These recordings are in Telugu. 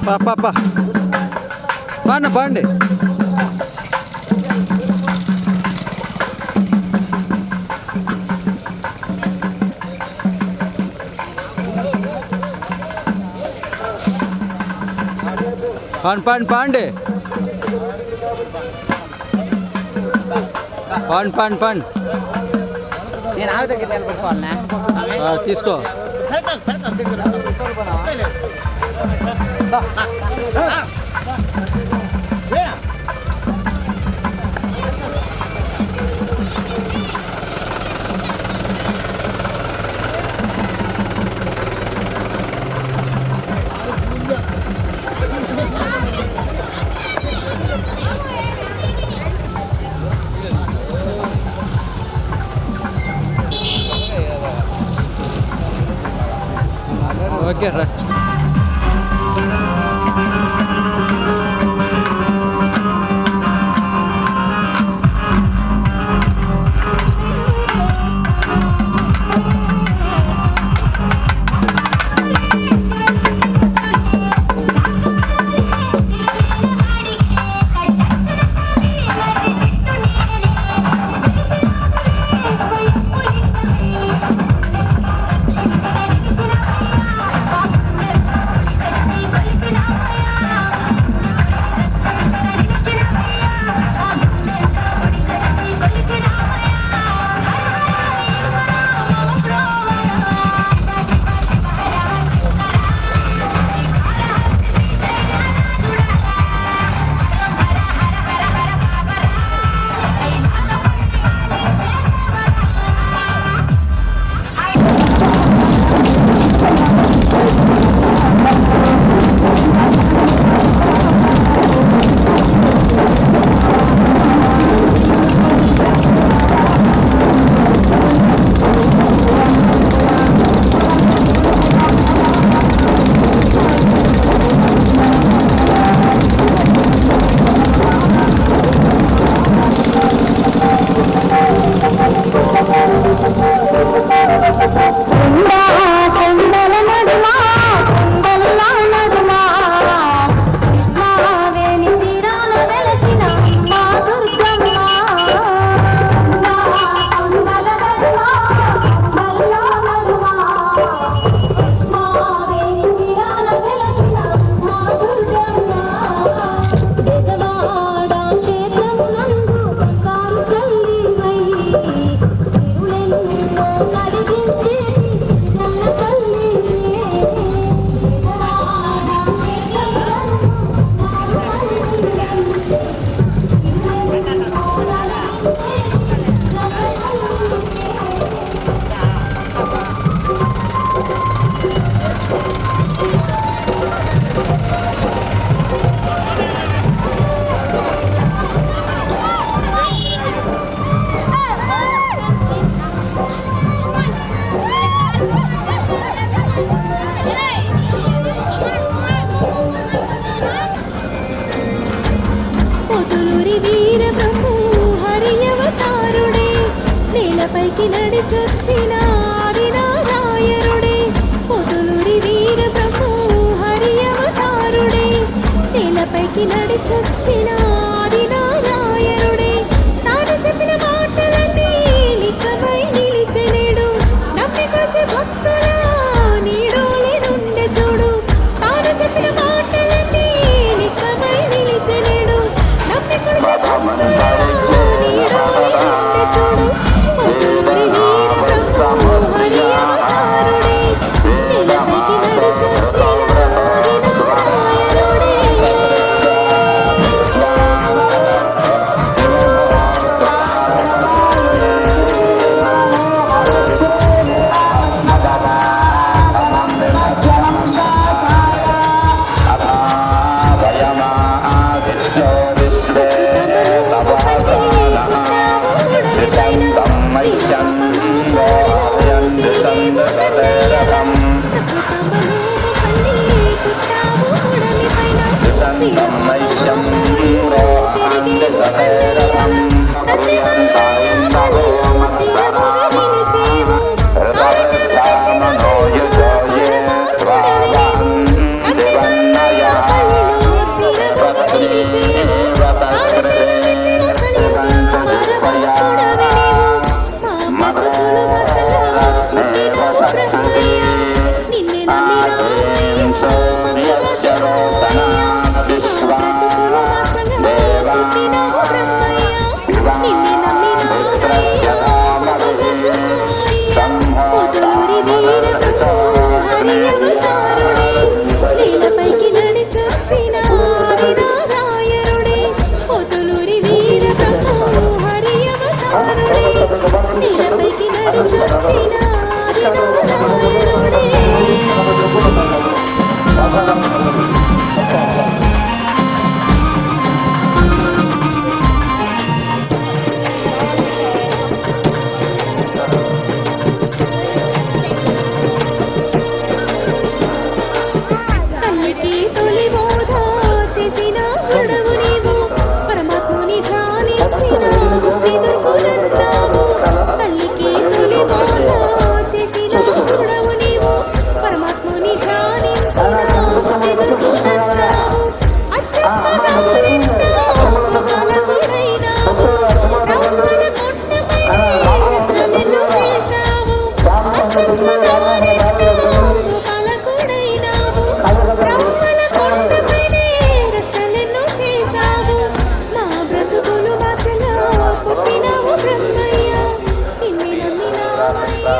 పాపా బాండి బాండి పాండి పాండి పాండి నేను ఆమె దగ్గర నిలబెట్టుకోవాలన్నా తీసుకో ఓకే రా పైకి నడిచొచ్చిన ఆదినారాయణుడే పొదులూరి వీర ప్రభు హరి అవతారుడే నేలపైకి నడిచొచ్చిన ఆదినారాయణుడే తాను చెప్పిన మాటలన్నీ నిక్కమై నిలిచెనేడు నమ్మికొచ్చే భక్తుల నీడోలే నుండి చూడు తాను చెప్పిన మాటలన్నీ నిక్కమై నిలిచెనేడు నమ్మికొచ్చే భక్తుల నీడోలే నుండి చూడు పొదులూరి వీర ప్రభు హరి అవతారుడే నేలపైకి నడిచొచ్చిన ఆదినారాయణుడే Bye. నేలపైకి నడిచొచ్చిన ఆదినారాయణుడే తల్లికి తొలి బోధ చేసిన గురువు నీవు పరమాత్ముని ధ్యానించిన ముక్తి దొరుకునందావు తల్లికి తొలి బోధ చేసిన గురువు నీవు పరమాత్ముని ధ్యానించిన ముక్తి దొరుకునందావు అచ్చమ్మ గారింటావు గోపాలకుడైనావు రామల కొండపై రచనలెన్నో చేశావు అచ్చమ్మ గారింటావు గోపాలకుడైనావు రామల కొండపైనే రచనలెన్నో చేశావు మా బ్రతుకులు వాచలా పుట్టినావు బ్రహ్మయ్య నిన్నే నమ్మినామయ్యా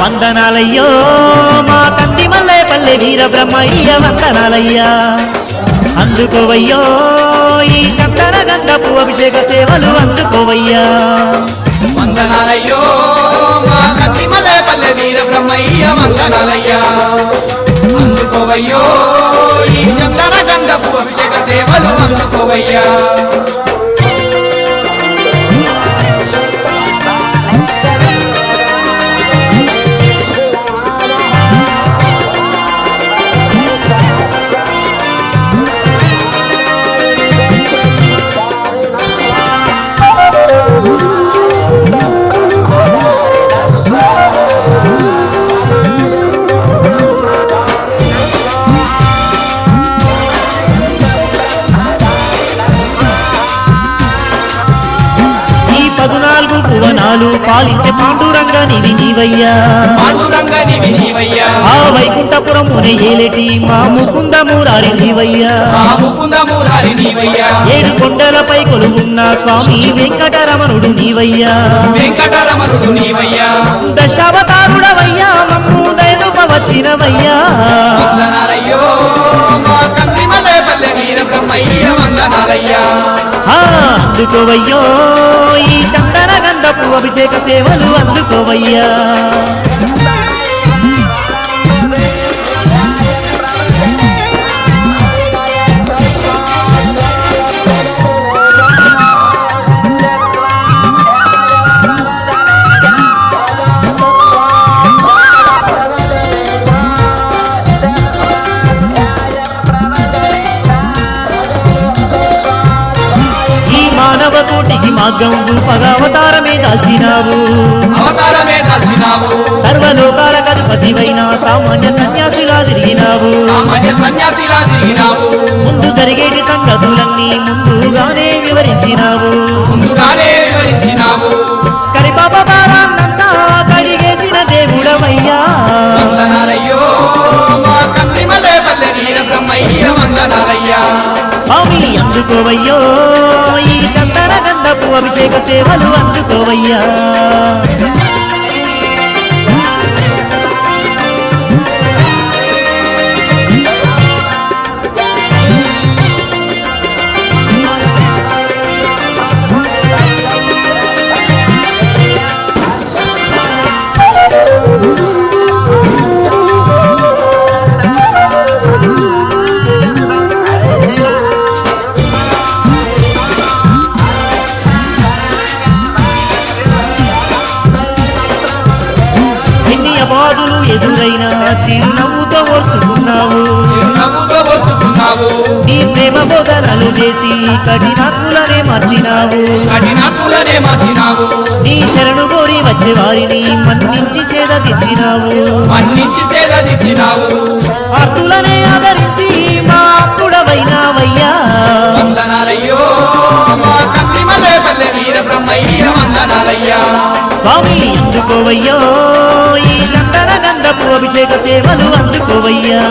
వందనాలయ్యో మా తండ్రి మల్లెపల్లె వీర బ్రహ్మయ్య వందనాలయ్యా అందుకోవయ్యో ఈ చందన గంధపు అభిషేక సేవలు అందుకోవయ్యా వందనాలయ్యో మా తండ్రి మల్లెపల్లె వీర బ్రహ్మయ్య వందనాలయ్యా అందుకోవయ్యో ఈ చందన గంధపు అభిషేక సేవలు అందుకోవయ్యా పాలించే పాండురంగా నీవయ్యా ఆ వైకుంఠపురమునే ఏలేటి మా ముకుంద మురారి నీవయ్యా ఏడు కొండలపై కొలువున్న స్వామి వెంకటరమణుడు నీవయ్యా దశావతారుడవయ్యా మమ్ము దయలుపవచ్చినవయ్యా అందుకోవయ్యో ఈ చందన గంధపు అభిషేక సేవలు అందుకోవయ్యా కోటికి మార్గం రూపగా అవతారమే దాల్చినావు సర్వలోకాల కధిపతివైన సామాన్య సన్యాసిలా తిరిగినావు ముందు జరిగేటి సంగతులన్నీ ముందుగానే వివరించినావు కరిపాప భారాన్నంతా కడిగేసిన దేవుడవయ్యా స్వామి అందుకోవయ్యో ఈ చందన గంధపు అభిషేక సేవలు అందుకోవయ్యా బాధలు ఎదురైనా చిరునవ్వుతో ఓర్చుకున్నావు నీ ప్రేమ బోధనలు చేసి కఠినాత్ములనే మార్చినావు నీ శరణు కోరి వచ్చే వారిని మన్నించి సేద తెచ్చినావు ఆర్తులనే ఆదరించి మా అప్పుడవైనావయ్యా వందనాలయ్యో మా కందిమలే పల్లె వీర బ్రహ్మయ్య వందనాలయ్యా స్వామి అందుకోవయ్యో ఈ చందన గంధపు అభిషేక సేవలు అందుకోవయ్యా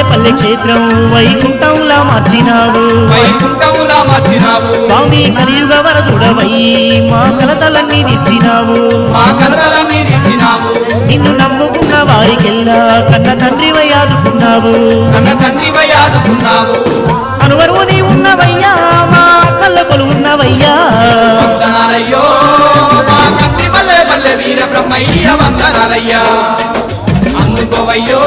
పల్లె క్షేత్రం వైకుంఠంలా మార్చినావు స్వామి కలియుగ వరదుడవై మా కలతలన్నీ తీర్చినావు నిన్ను నమ్ముకున్న వారికెల్లా కన్న తండ్రివై ఆదుకున్నావు అనువరువు నీ ఉన్నవయ్యా మా కళ్ళ కొలు ఉన్నవయ్యా అందుకోవయ్యో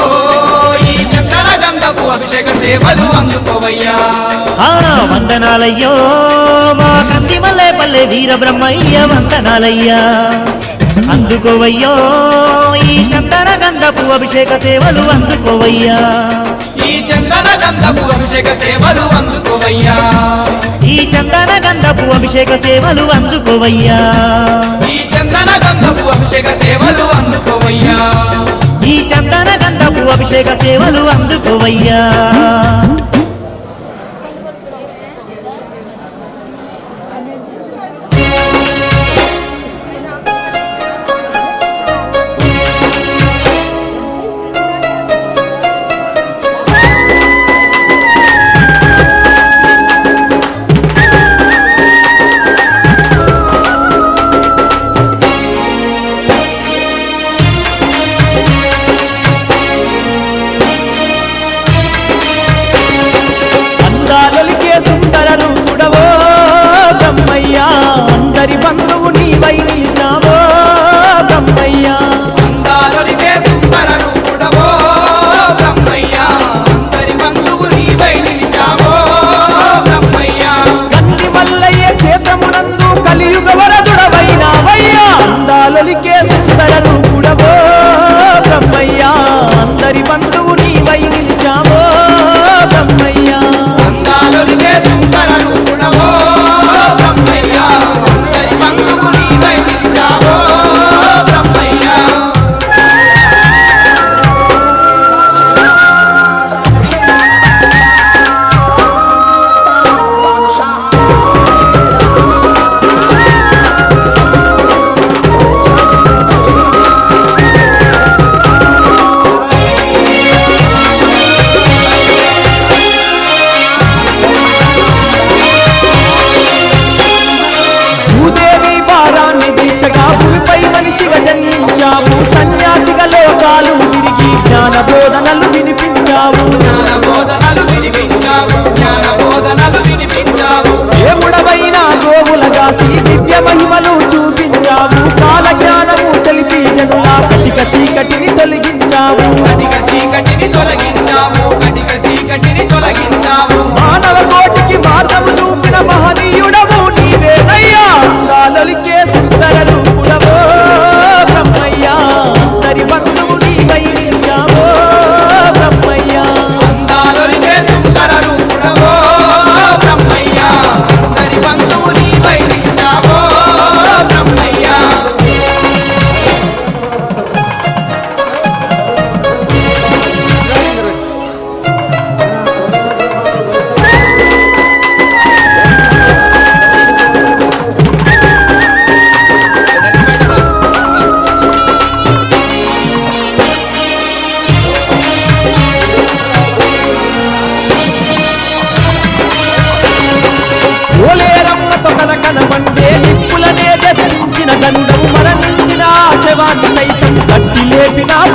ఈ చందన గంధపు అభిషేక సేవలు అందుకోవయ్యా వందనాలయ్యో మా కందిమల్లె పల్లె వీర బ్రహ్మయ్య వందనాలయ్యా అందుకోవయ్యో ఈ చందన గంధపు అభిషేక సేవలు అందుకోవయ్యా ఈ చందన గంధపు అభిషేక సేవలు అందుకోవయ్యా ఈ చందన గంధపు అభిషేక సేవలు అందుకోవయ్యా ఈ చందన గంధపు అభిషేక సేవలు అందుకోవయ్యా ఈ చందన గంధపు అభిషేక సేవలు అందుకోవయ్యా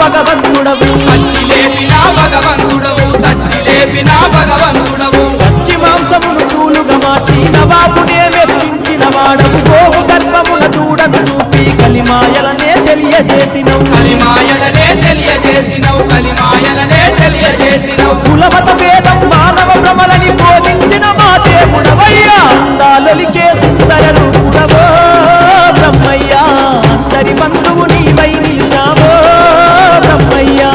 భగవంతుడవు తట్టి లేపిన భగవంతుడవు తట్టి లేపిన భగవంతుడవు పచ్చి మాంసమును తూలుగా మార్చి నవాబునే మెప్పించిన వాడవు గోవు గర్భముల దూడను చూపి కలిమాయలనే తెలియజేసినవు కలిమాయలనే తెలియజేసినవు కలిమాయలనే తెలియజేసినవు కులమత భేదం మానవ భ్రమలని బోధించిన మా దేవుడవయ్యా అందాలొలికే సుందర రూపుడవో బ్రహ్మయ్యా అందరి బంధువు నీవై నిలిచావో బ్రహ్మయ్యా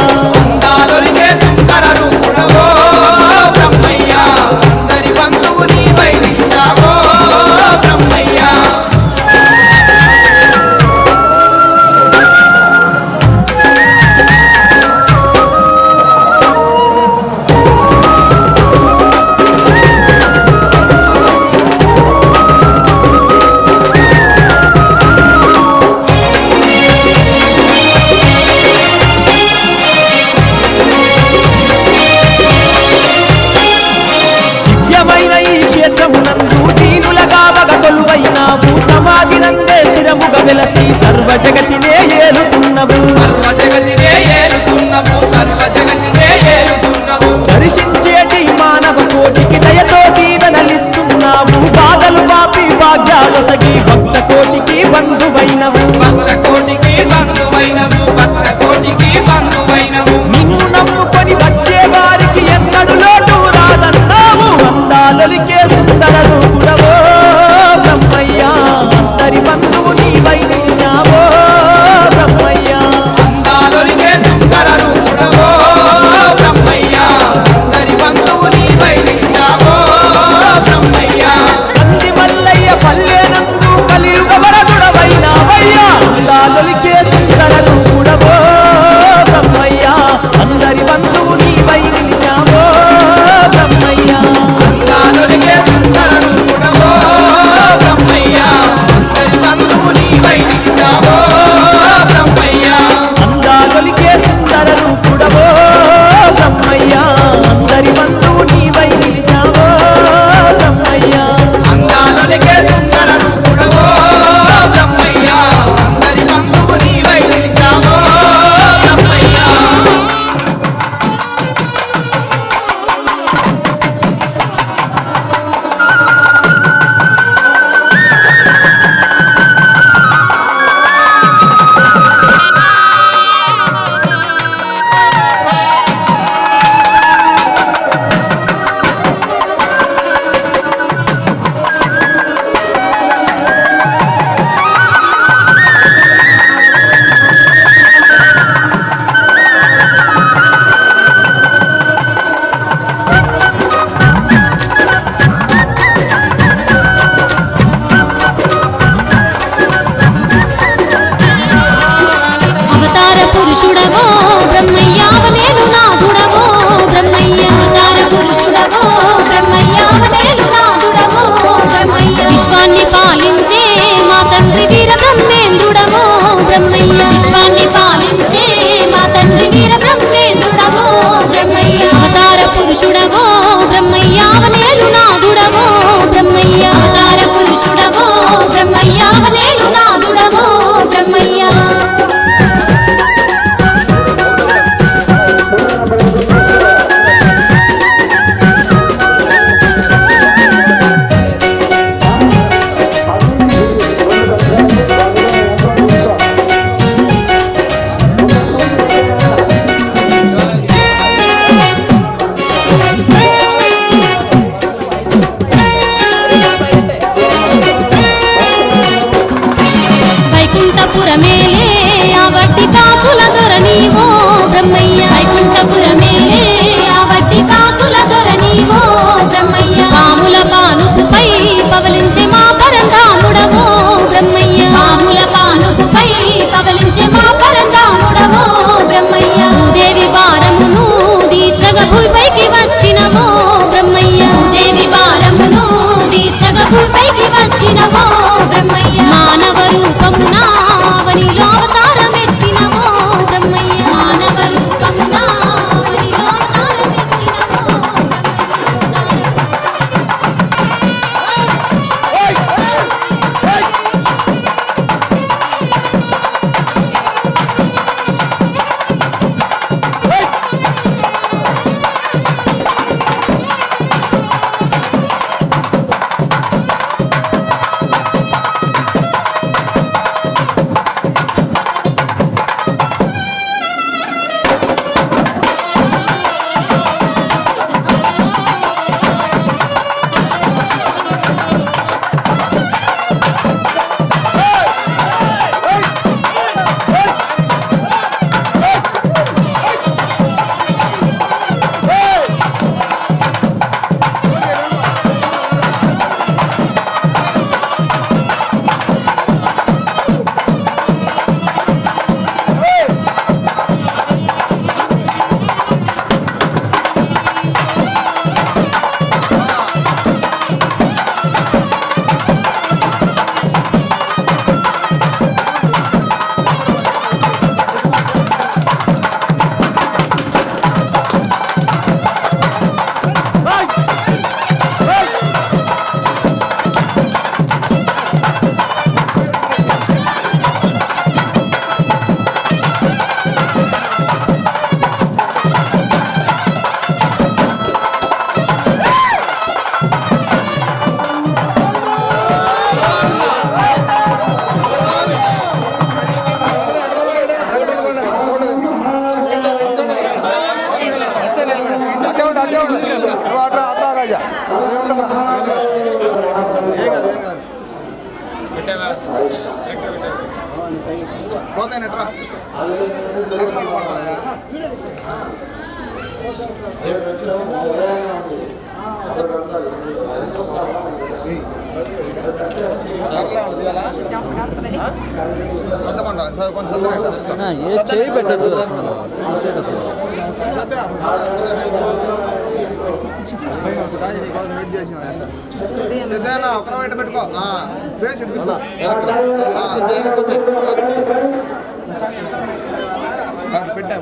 ఏ చేయి పెట్టద్దు ఒక పెట్టుకో పెట్టా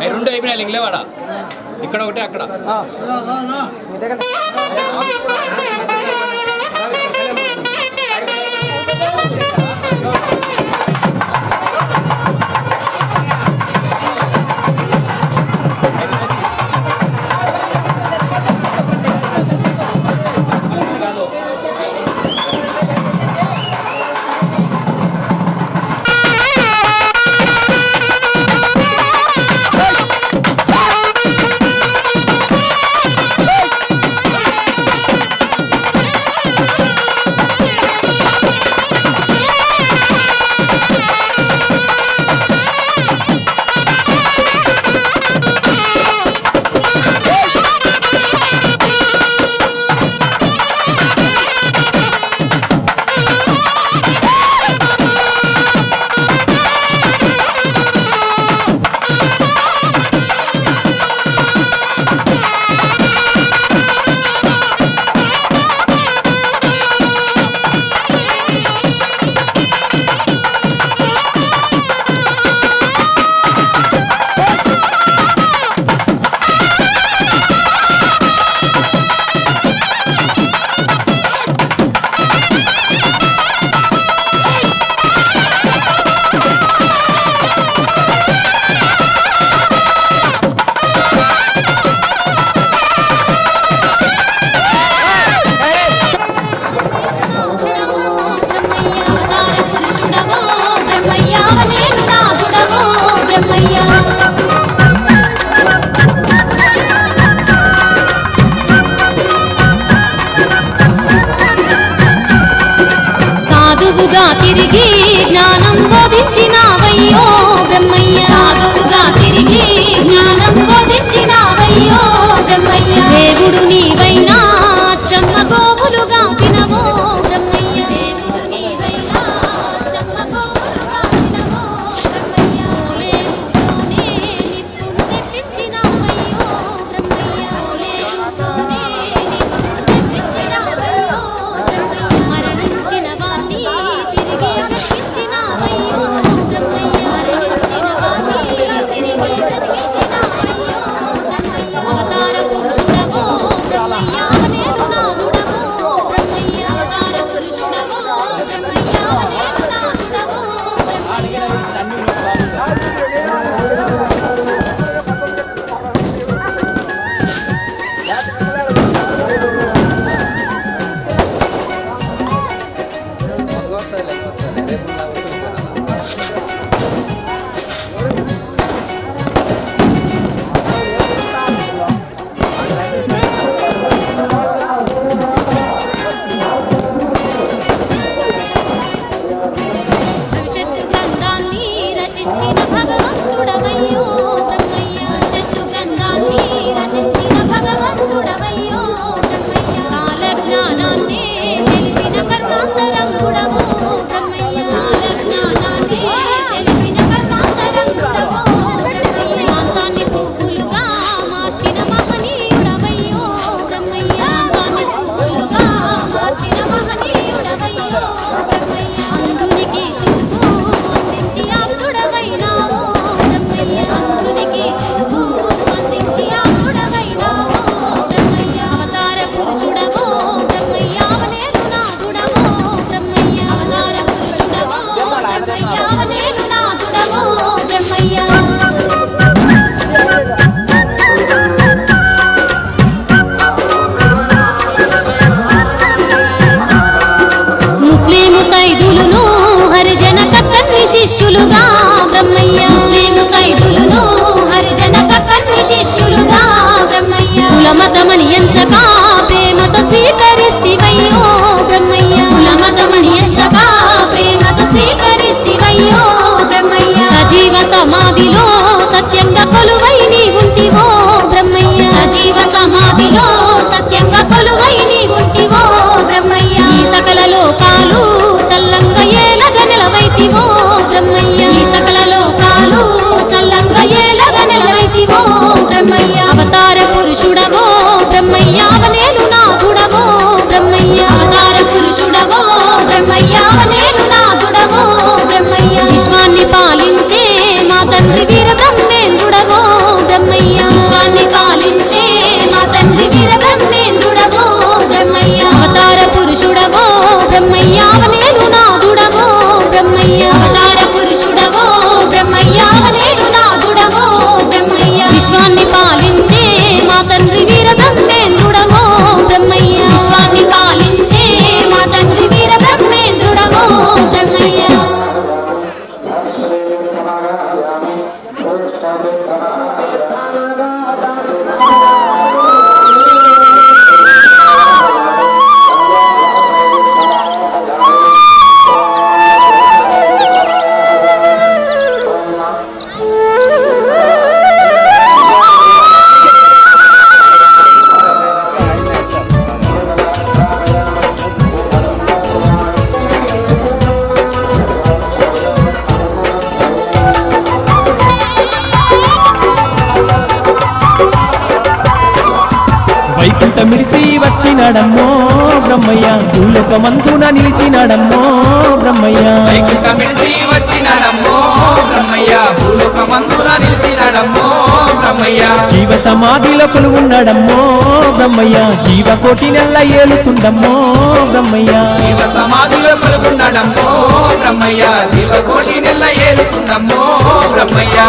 రెండు అయిపోయినాయి లింగ్లేవాడ ఇక్కడ ఒకటి అక్కడ సాధువుగా తిరిగి జ్ఞానం బోధించినావయ్యో బ్రహ్మయ్య సాధువుగా తిరిగి జ్ఞానం బోధించినావయ్యో బ్రహ్మయ్య దేవుడు నీవైనా చెమ్మ గోవులుగా తినవో బ్రహ్మయ్య దేవుడు నీవైనా చెమ్మ గోవులుగా తినవో బ్రహ్మయ్య లేదుతోనే నిప్పును తెప్పించినావయ్యో బ్రహ్మయ్య లేదుతోనే నిప్పును తెప్పించినావయ్యో బ్రహ్మయ్య మరణించిన వాణ్ణి తిరిగి బ్రతికించినావయ్యో వచ్చినాడమ్మో బ్రహ్మయ్య భూలోకమందున నిలిచినాడమ్మో బ్రహ్మయ్య వైకుంఠం విడిసి వచ్చినాడమ్మో బ్రహ్మయ్య భూలోకమందున నిలిచినాడమ్మో బ్రహ్మయ్య జీవ సమాధిలో కొలువున్నాడమ్మో బ్రహ్మయ్య జీవకోటి నెల్ల ఏలుతుండమ్మో బ్రహ్మయ్య జీవ సమాధిలో కొలుగున్నాడమ్మో బ్రహ్మయ్య జీవకోటి నెల్ల ఏలుతుండమ్మో బ్రహ్మయ్య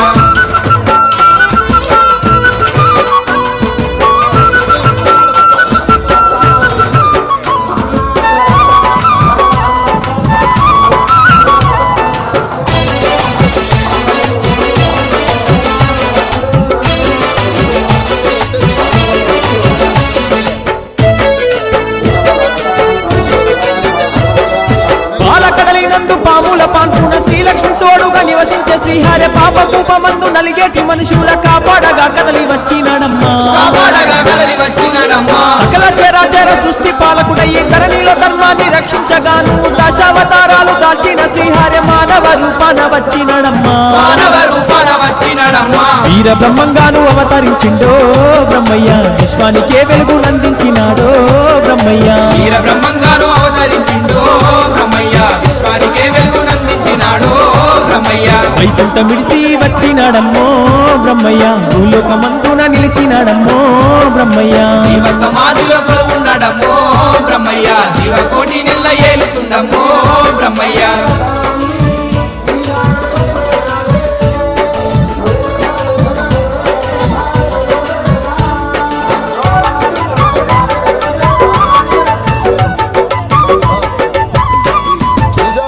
పాలకడలినందు పాముల పాన్పున శ్రీలక్ష్మి తోడుగా నివసించే శ్రీహరి పాప కూపమందు నలిగేటి మనుషుల కాపాడగా కదలి వచ్చినాడమ్మా కాపాడగా కదలి వచ్చినాడమ్మా సకల చరాచర సృష్టి పాలకుడయ్యి ధరణిలో ధర్మాన్ని రక్షించగాను దశావతారాలు దాల్చిన శ్రీహరి మానవ రూపాన వచ్చినాడమ్మా మానవ రూపాన వచ్చినాడమ్మా వీర బ్రహ్మంగాను అవతరించిండో బ్రహ్మయ్య విశ్వానికే వెలుగునందించినాడో బ్రహ్మయ్య వీర బ్రహ్మంగాను అవతరించిండో బ్రహ్మయ్య విశ్వానికే వెలుగునందించినాడో బ్రహ్మయ్య వైకుంఠం విడిసి వచ్చినాడమ్మో బ్రహ్మయ్య భూలోకమందున నిలిచినాడమ్మో బ్రహ్మయ్య జీవ సమాధిలో కొలువున్నాడమ్మో బ్రహ్మయ్య జీవకోటి నెల్ల ఏలుతుండమ్మో బ్రహ్మయ్య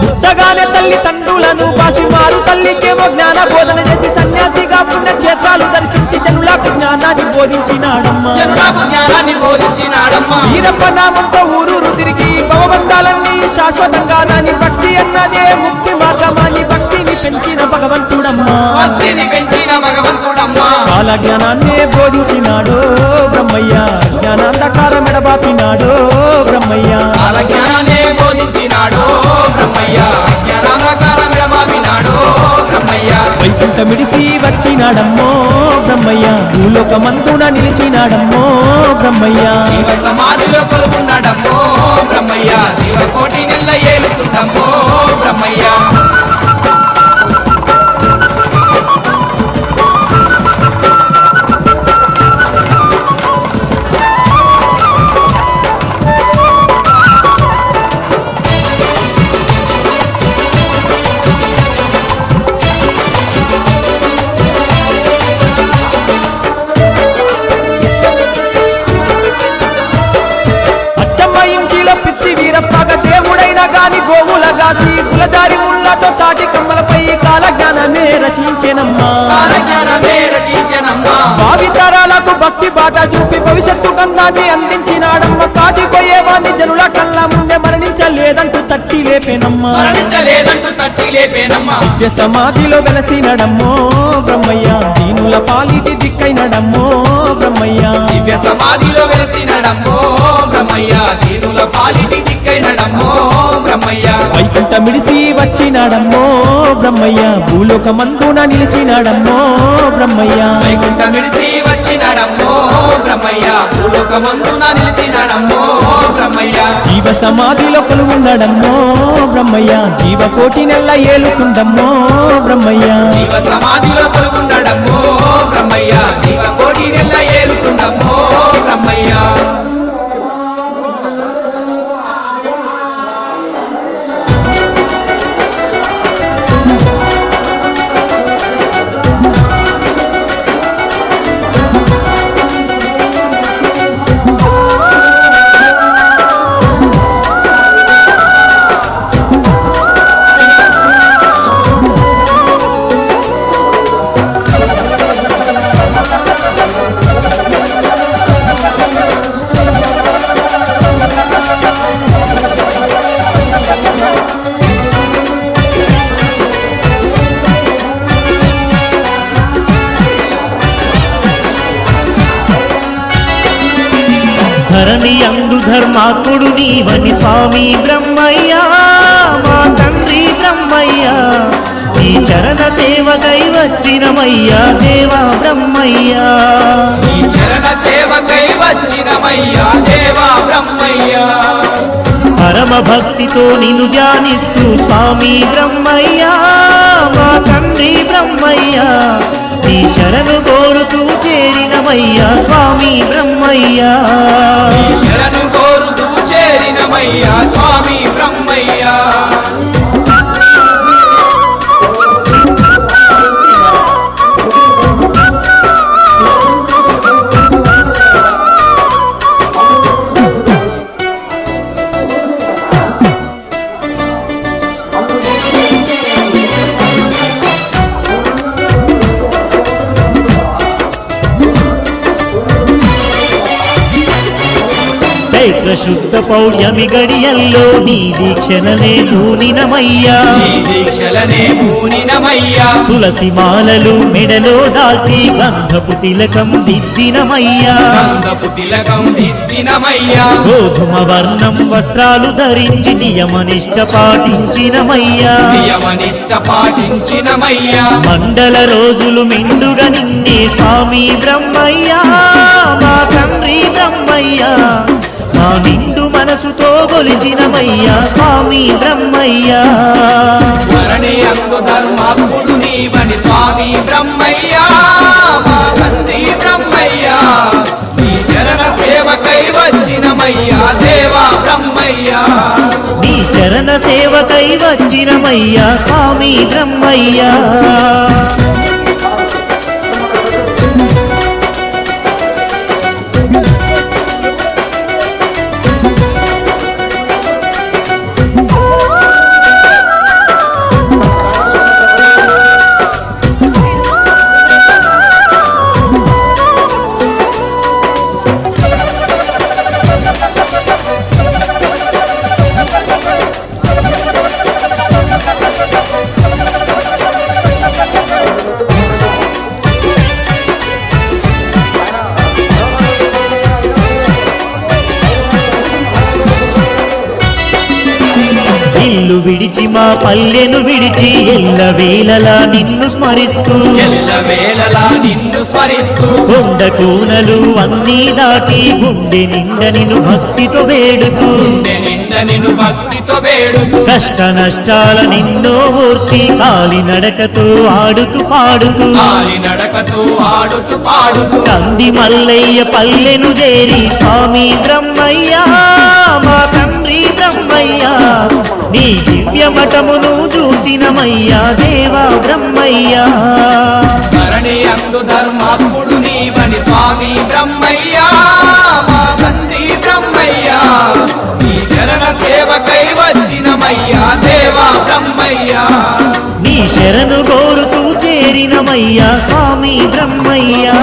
పుట్టగానే తల్లి తండ్రులను బాసి మారు తల్లికేమో జ్ఞాన బోధన చేసి సన్యాసిగా పుణ్యక్షేత్రాలు దర్శించి జనులకు జ్ఞానాన్ని బోధించినాడమ్మా జనులకు జ్ఞానాన్ని బోధించినాడమ్మా వీరప్ప నామంతో ఊరూరు తిరిగి భవబంధాలన్నీ శాశ్వతంగా దాని భక్తి అన్నదే ముక్తి మార్గమాని భక్తిని పెంచిన భగవంతుడమ్మా భక్తిని పెంచిన భగవంతుడమ్మా కాల జ్ఞానాన్నే బోధించినాడు బ్రహ్మయ్య జ్ఞానాంధకారం ఎడబాపినాడు బ్రహ్మయ్య కాల జ్ఞానాన్ని బోధించినాడు బ్రహ్మయ్య జ్ఞానాంధకారం విడబాపినాడు బ్రహ్మయ్య వైకుంఠమిడిసి వచ్చినాడమ్మో బ్రహ్మయ్య భూలోకమందున నిలిచినాడమ్మో బ్రహ్మయ్య జీవ సమాధిలో కొలువున్నాడమ్మో బ్రహ్మయ్య జీవకోటి నెల్ల ఏలుతుండమ్మో బ్రహ్మయ్య అచ్చమ్మ ఇంటిలో పిచ్చి వీరప్పగా దేవుడైనా గాని గోవుల గాసి కులదారి ముళ్ళతో తాటి కమ్మలపై కాల జ్ఞానమే రచించెనమ్మా కాల జ్ఞానమే రచించనమ్మా భావితరాలకు భక్తి బాట చూపి భవిష్యత్తు గంధాన్ని అందించినాడమ్మ కాటిపోయేవాన్ని జనుల కళ్ళ ముందే మరణించలేదంటూ తట్టి లేపేనమ్మా మరణించలేదంటూ తట్టి లేపేనమ్మా దివ్య సమాధిలో వెలసినడమ్మో బ్రహ్మయ్య దీనుల పాలిటి దిక్కైనడమ్మో బ్రహ్మయ్య దివ్య సమాధిలో వెలసినడమ్మో బ్రహ్మయ్య దీనుల పాలిటి దిక్కైనడమ్మో బ్రహ్మయ్య వైకుంఠమిడిసి వచ్చినాడమ్మో బ్రహ్మయ్య భూలోకమందున నిలిచినాడమ్మో బ్రహ్మయ్య వైకుంఠం విడిసి వచ్చినాడమ్మో బ్రహ్మయ్య భూలోకమందున నిలిచినాడమ్మో బ్రహ్మయ్య జీవ సమాధిలో కొలువున్నాడమ్మో బ్రహ్మయ్య జీవకోటి నెల్ల ఏలుతుండమ్మో బ్రహ్మయ్య జీవ సమాధిలో కొలువున్నాడమ్మో బ్రహ్మయ్య జీవకోటి నెల్ల ఏలుతుండమ్మో బ్రహ్మయ్య ధరణి అందు ధర్మాత్ముడు నీవని స్వామి బ్రహ్మయ్య మా తండ్రి బ్రహ్మయ్య ఈ చరణ సేవకై వచ్చినమయ్యా దేవా బ్రహ్మయ్య ఈ చరణ సేవకై వచ్చినమయ్యా దేవా బ్రహ్మయ్య పరమ భక్తితో నిన్ను ధ్యానిస్తూ స్వామి బ్రహ్మయ్య మా తండ్రి బ్రహ్మయ్య నీ శరణు కోరుతూ చేరినమయ్యా స్వామి బ్రహ్మయ్య శరణు కోరుతూ చేరినమయ్యా స్వామి బ్రహ్మయ్య చైత్ర శుద్ధ పౌర్ణమి గడియల్లో నీ దీక్షలనే పూనినమయ్యా దీక్షలనే పూనినమయ్యా తులసి మాలలు మెడలో దాల్చి గంధపు తిలకం దిద్దినమయ్యా గంధపు తిలకం దిద్దినమయ్యా గోధుమ వర్ణం వస్త్రాలు ధరించి నియమనిష్ట పాటించినమయ్యా నియమనిష్ట పాటించినమయ్యా మండల రోజులు మెండుగా నిన్నే స్వామి బ్రహ్మయ్యా మా తండ్రి బ్రహ్మయ్యా మా నిండు మనసుతో కొలిచినమయ్యా స్వామి బ్రహ్మయ్యా ధరణి అందు ధర్మాత్ముడు నీవని స్వామి బ్రహ్మయ్యా మా తండ్రి బ్రహ్మయ్యా నీ చరణ సేవకై వచ్చినమయ్యా దేవా బ్రహ్మయ్యా నీ చరణ సేవకై వచ్చినమయ్యా స్వామి బ్రహ్మయ్యా ఇల్లు విడిచి మా పల్లెను విడిచి ఎల్ల వేళలా నిన్ను స్మరిస్తూ ఎల్లవేళలా నిన్ను స్మరిస్తూ కొండ కోనలు అన్నీ దాటి గుండె నిండ నిన్ను భక్తితో వేడుతూ గుండె నిండా నిన్ను భక్తితో వేడుతూ కష్ట నష్టాల నిన్నో ఓర్చి కాలి నడకతో ఆడుతూ పాడుతూ కాలి నడకతో ఆడుతూ పాడుతూ కంది మల్లయ్య పల్లెను చేరి స్వామి బ్రహ్మయ్యా మా తండ్రి బ్రహ్మయ్యా నీ దివ్య మఠమును చూసినమయ్యా దేవా బ్రహ్మయ్యా ధరణి అందు ధర్మాత్ముడు నీవని స్వామి బ్రహ్మయ్యా మా తండ్రి బ్రహ్మయ్యా నీ చరణ సేవకై వచ్చినమయ్యా దేవా బ్రహ్మయ్యా నీ శరణు కోరుతూ చేరినమయ్యా స్వామి బ్రహ్మయ్యా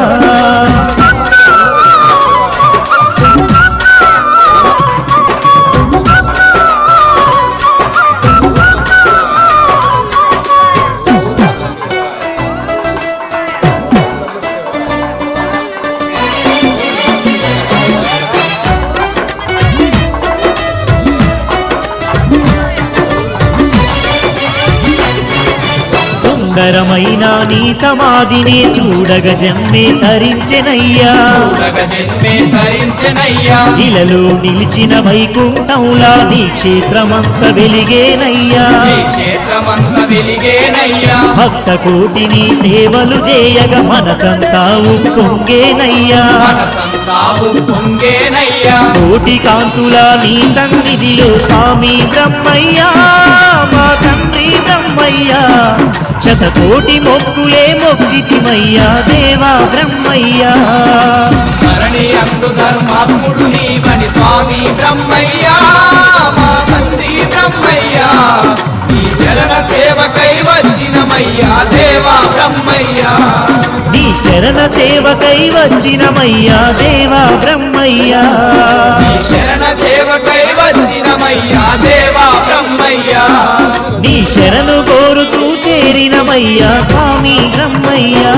సుందరమైన నీ సమాధిని చూడగ జన్మే తరించెనయ్యా చూడగ జన్మే ధరించెనయ్యా ఇలలో నిలిచిన వైకుంఠంలా నీ క్షేత్రమంత వెలిగేనయ్యా ఈ క్షేత్రమంత వెలిగేనయ్యా భక్త కోటిని సేవలు చేయగ మనసంతా ఉప్పొంగేనయ్యా మనసంతావు పొంగేనయ్యా కోటి కాంతుల నీ సన్నిధిలో స్వామి బ్రహ్మయ్యా మా తండ్రి బ్రహ్మయ్యా శతకోటి మొక్కులే మొక్కితిమయ్యా దేవా బ్రహ్మయ్యా ధరణి అందు ధర్మాత్ముడు నీవని స్వామి బ్రహ్మయ్యా మా తండ్రి బ్రహ్మయ్యా నీ చరణ సేవకై వచ్చినమయ్యా దేవా బ్రహ్మయ్యా నీ చరణ సేవకై వచ్చినమయ్యా దేవా బ్రహ్మయ్యా నీ శరణ సేవకై వచ్చినమయ్యా దేవా బ్రహ్మయ్యా నీ శరణు కోరుతూ చేరినమయ్యా స్వామి బ్రహ్మయ్యా